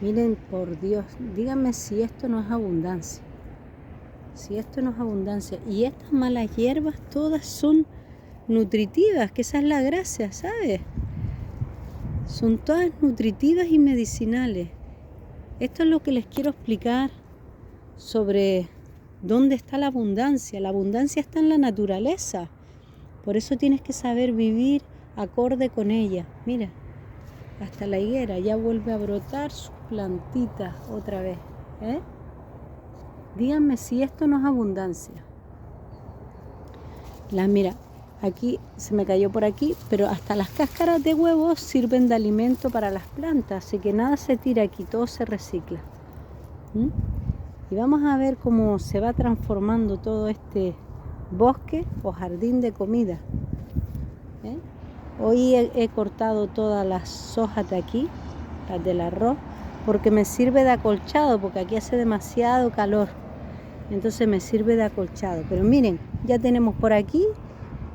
Miren, por Dios, díganme si esto no es abundancia. Si esto no es abundancia. Y estas malas hierbas todas son nutritivas, que esa es la gracia, ¿sabes? Son todas nutritivas y medicinales. Esto es lo que les quiero explicar sobre dónde está la abundancia. La abundancia está en la naturaleza. Por eso tienes que saber vivir acorde con ella. Mira, hasta la higuera ya vuelve a brotar sus plantitas otra vez. Díganme si esto no es abundancia. Mira, aquí se me cayó por aquí, pero hasta las cáscaras de huevos sirven de alimento para las plantas, así que nada se tira aquí, todo se recicla. Y vamos a ver cómo se va transformando todo este bosque o jardín de comida. Hoy he cortado todas las hojas de aquí, las del arroz, porque me sirve de acolchado, porque aquí hace demasiado calor. Entonces me sirve de acolchado. Pero miren, ya tenemos por aquí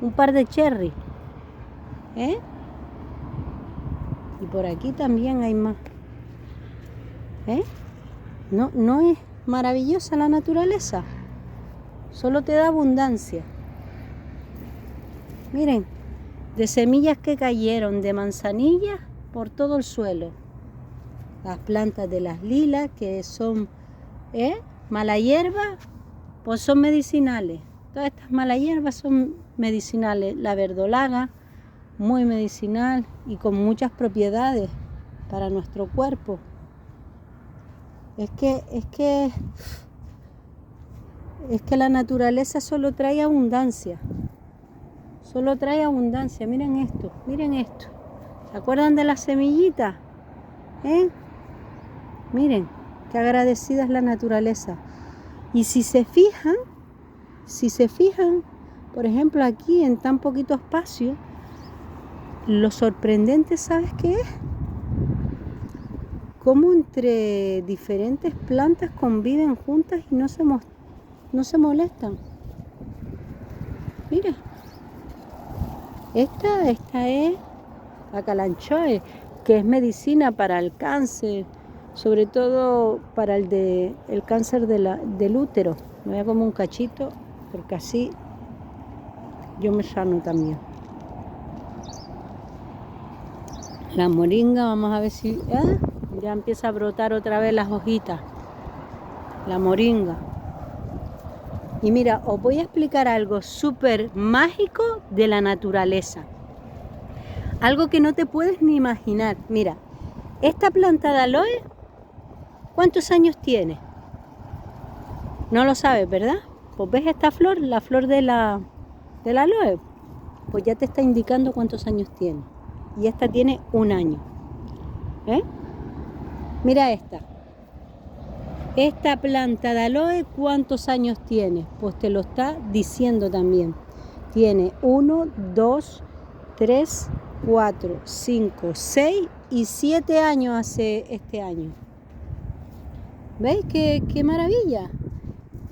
un par de cherry. Y por aquí también hay más. ¿No es maravillosa la naturaleza? Solo te da abundancia. Miren, de semillas que cayeron de manzanilla por todo el suelo. Las plantas de las lilas, que son mala hierba, pues son medicinales. Todas estas malas hierbas son medicinales. La verdolaga, muy medicinal y con muchas propiedades para nuestro cuerpo. Es que la naturaleza solo trae abundancia. Solo trae abundancia. Miren esto, miren esto. ¿Se acuerdan de las semillitas? Miren, qué agradecida es la naturaleza. Y si se fijan, por ejemplo, aquí en tan poquito espacio, lo sorprendente, ¿sabes qué es? Cómo entre diferentes plantas conviven juntas y no se molestan. Mira, esta es la calanchoe, que es medicina para el cáncer, sobre todo para el cáncer del útero. Me voy a comer un cachito, porque así yo me sano también. La moringa, vamos a ver si ya empieza a brotar otra vez las hojitas. La moringa. Y mira, os voy a explicar algo súper mágico de la naturaleza. Algo que no te puedes ni imaginar. Mira, esta planta de aloe, ¿cuántos años tiene? No lo sabes, ¿verdad? Pues ves esta flor, la flor del aloe, pues ya te está indicando cuántos años tiene. Y esta tiene 1 año. Mira esta. Esta planta de aloe, ¿cuántos años tiene? Pues te lo está diciendo también. Tiene 1, 2, 3, 4, 5, 6 y 7 años hace este año. ¿Veis qué maravilla?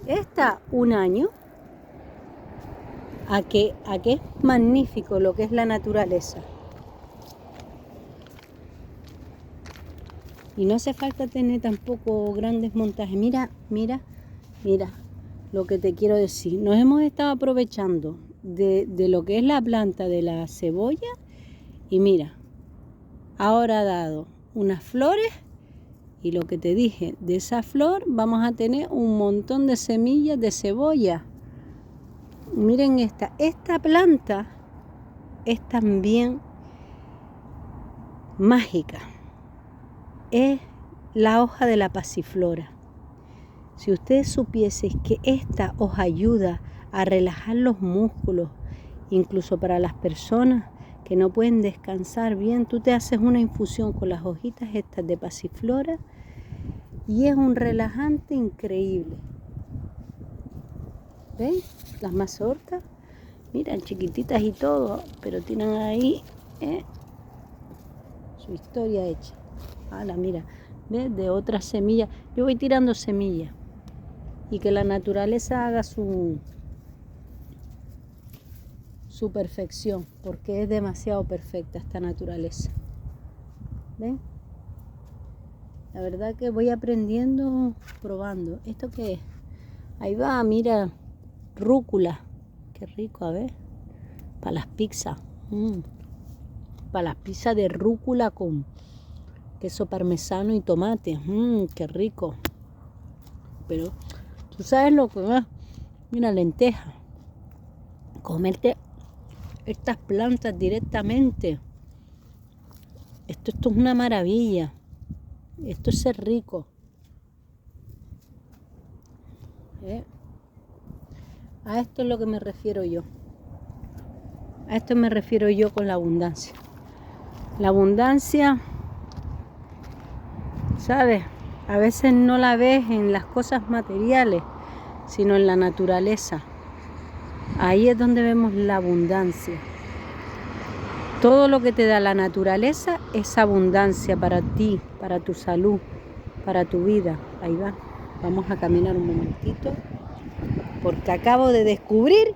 Esta, 1 año. A que es magnífico lo que es la naturaleza. Y no hace falta tener tampoco grandes montajes. Mira lo que te quiero decir. Nos hemos estado aprovechando de lo que es la planta de la cebolla. Y mira, ahora ha dado unas flores. Y lo que te dije, de esa flor vamos a tener un montón de semillas de cebolla. Miren esta planta es también mágica. Es la hoja de la pasiflora. Si ustedes supiesen que esta os ayuda a relajar los músculos, incluso para las personas que no pueden descansar bien, tú te haces una infusión con las hojitas estas de pasiflora y es un relajante increíble. ¿Ven? Las mazorcas, miran, chiquititas y todo, pero tienen ahí su historia hecha. Mira, ¿ves? De otras semillas. Yo voy tirando semillas y que la naturaleza haga su perfección, porque es demasiado perfecta esta naturaleza. ¿Ven? La verdad que voy aprendiendo, probando. ¿Esto qué es? Ahí va, mira, rúcula. Qué rico, a ver. Para las pizzas. Para las pizzas de rúcula con queso parmesano y tomate. Qué rico. Pero, ¿tú sabes lo que es? Mira, lenteja. Comerte estas plantas directamente. Esto es una maravilla. Esto es ser rico. A esto es lo que me refiero yo. A esto me refiero yo con la abundancia. La abundancia, ¿sabes? A veces no la ves en las cosas materiales, sino en la naturaleza. Ahí es donde vemos la abundancia. Todo lo que te da la naturaleza es abundancia para ti, para tu salud, para tu vida. Ahí va. Vamos a caminar un momentito, porque acabo de descubrir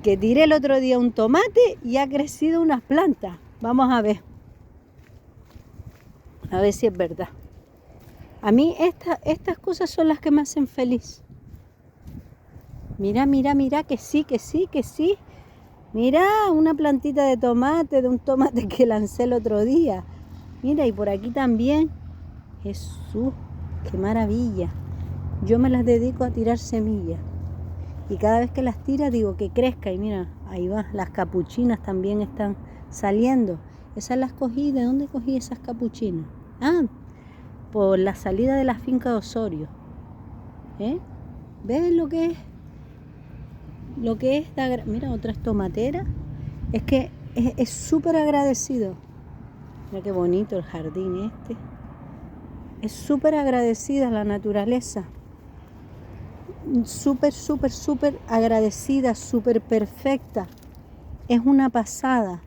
que tiré el otro día un tomate y ha crecido unas plantas. Vamos a ver si es verdad. A mí estas cosas son las que me hacen feliz. Mira, que sí. Mira, una plantita de tomate, de un tomate que lancé el otro día. Mira, y por aquí también. Jesús, qué maravilla. Yo me las dedico a tirar semillas. Y cada vez que las tira digo que crezca. Y mira, ahí va, las capuchinas también están saliendo. Esas las cogí. ¿De dónde cogí esas capuchinas? Por la salida de la finca de Osorio. ¿Ves lo que es? Mira, otras tomateras. Es que es súper agradecido. Mira qué bonito el jardín este. Es súper agradecida la naturaleza. Súper agradecida, súper perfecta. Es una pasada.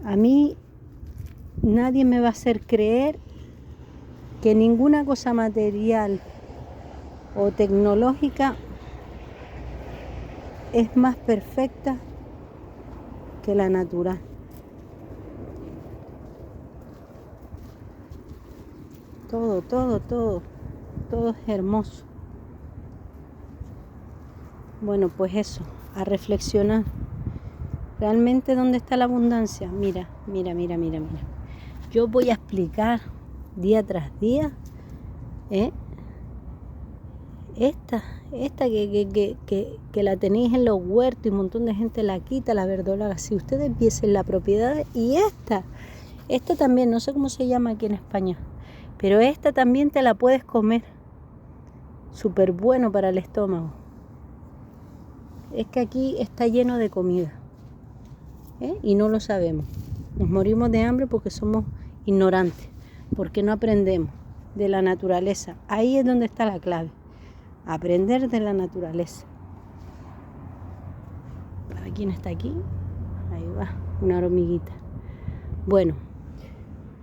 A mí nadie me va a hacer creer que ninguna cosa material o tecnológica es más perfecta que la natural. Todo es hermoso. Bueno, pues eso, a reflexionar. ¿Realmente dónde está la abundancia? Mira. Yo voy a explicar día tras día, esta que la tenéis en los huertos y un montón de gente la quita, la verdolaga. Si ustedes viesen la propiedad, y esta también, no sé cómo se llama aquí en España, pero esta también te la puedes comer. Súper bueno para el estómago. Es que aquí está lleno de comida, y no lo sabemos. Nos morimos de hambre porque somos ignorantes, porque no aprendemos de la naturaleza. Ahí es donde está la clave. Aprender de la naturaleza. ¿Para quién está aquí? Ahí va, una hormiguita. Bueno,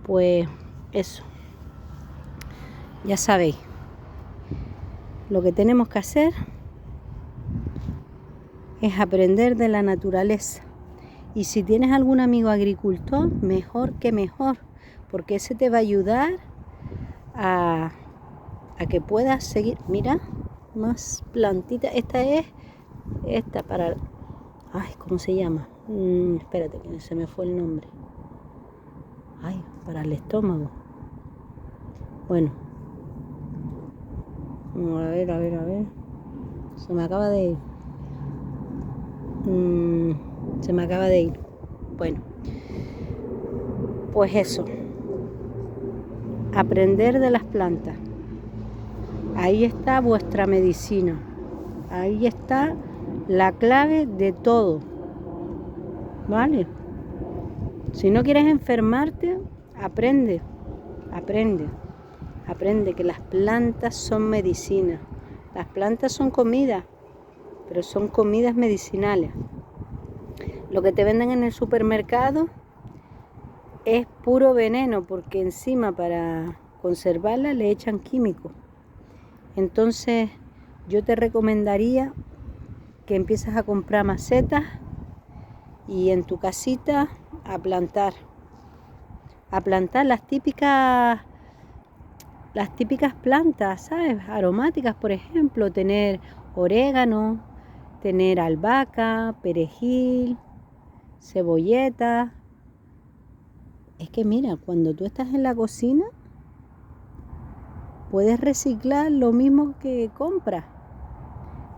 pues eso. Ya sabéis. Lo que tenemos que hacer es aprender de la naturaleza. Y si tienes algún amigo agricultor, mejor que mejor, porque ese te va a ayudar a que puedas seguir. Mira, más plantitas. Esta para... Ay, ¿cómo se llama? Espérate, que se me fue el nombre. Ay, para el estómago. Bueno. A ver. Se me acaba de ir. Bueno. Pues eso. Aprender de las plantas. Ahí está vuestra medicina. Ahí está la clave de todo. ¿Vale? Si no quieres enfermarte, aprende que las plantas son medicina. Las plantas son comida, pero son comidas medicinales. Lo que te venden en el supermercado es puro veneno, porque encima para conservarla le echan químicos. Entonces yo te recomendaría que empieces a comprar macetas y en tu casita a plantar. a plantar las típicas plantas, ¿sabes? Aromáticas, por ejemplo, tener orégano, tener albahaca, perejil, cebolleta. Es que mira, cuando tú estás en la cocina, puedes reciclar lo mismo que compras.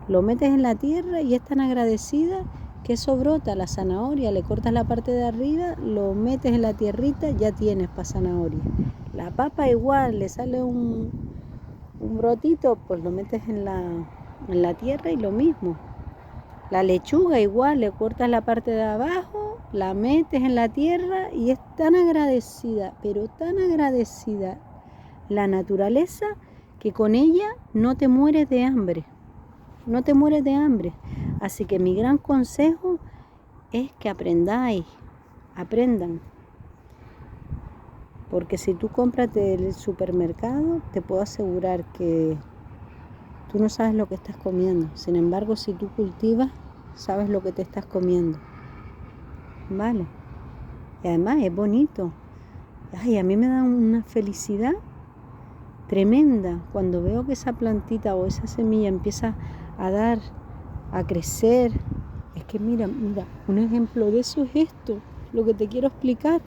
Lo metes en la tierra y es tan agradecida que eso brota. La zanahoria, le cortas la parte de arriba, lo metes en la tierrita, ya tienes para zanahoria. La papa igual, le sale un brotito, pues lo metes en la tierra y lo mismo. La lechuga igual, le cortas la parte de abajo, la metes en la tierra y es tan agradecida, pero tan agradecida la naturaleza, que con ella no te mueres de hambre. No te mueres de hambre. Así que mi gran consejo es que aprendan. Porque si tú compras del supermercado, te puedo asegurar que tú no sabes lo que estás comiendo. Sin embargo, si tú cultivas, sabes lo que te estás comiendo. ¿Vale? Y además es bonito. Ay, a mí me da una felicidad tremenda cuando veo que esa plantita o esa semilla empieza a crecer. Es que mira, un ejemplo de eso es esto, lo que te quiero explicar.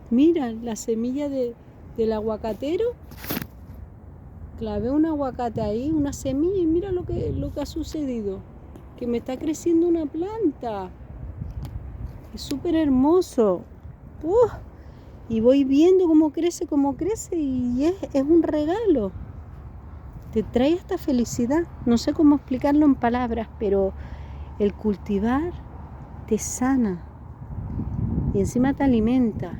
Mira, la semilla del aguacatero. Clavé un aguacate ahí, una semilla, y mira lo que ha sucedido. Que me está creciendo una planta. Es súper hermoso. Y voy viendo cómo crece y es un regalo. Te trae esta felicidad. No sé cómo explicarlo en palabras, pero el cultivar te sana. Y encima te alimenta.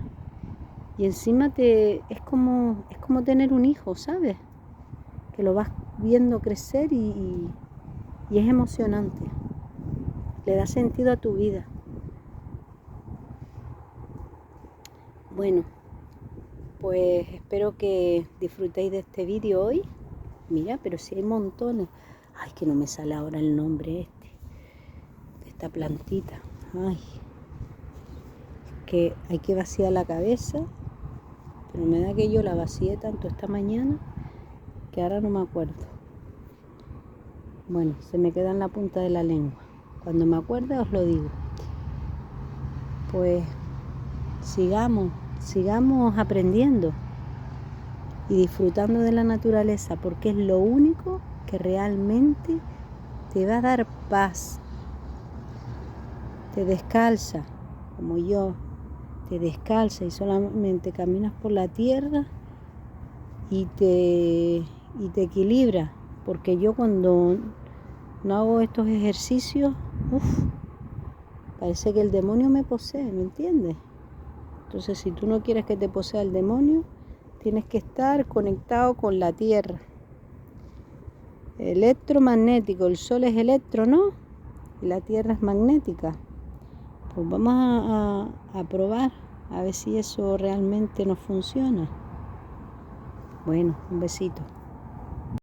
Y encima es como tener un hijo, ¿sabes? Que lo vas viendo crecer y es emocionante. Le da sentido a tu vida. Bueno, pues espero que disfrutéis de este vídeo hoy. Mira, pero si hay montones. Ay, que no me sale ahora el nombre de esta plantita. Ay, que hay que vaciar la cabeza, pero me da que yo la vacié tanto esta mañana que ahora no me acuerdo. Bueno, se me queda en la punta de la lengua. Cuando me acuerde os lo digo. Pues sigamos aprendiendo y disfrutando de la naturaleza, porque es lo único que realmente te va a dar paz. Te descalza, como yo, te descalza y solamente caminas por la tierra y te equilibra, porque yo cuando no hago estos ejercicios, parece que el demonio me posee, ¿me entiendes? Entonces, si tú no quieres que te posea el demonio, tienes que estar conectado con la tierra. Electromagnético, el sol es electro, ¿no? Y la tierra es magnética. Pues vamos a probar, a ver si eso realmente nos funciona. Bueno, un besito.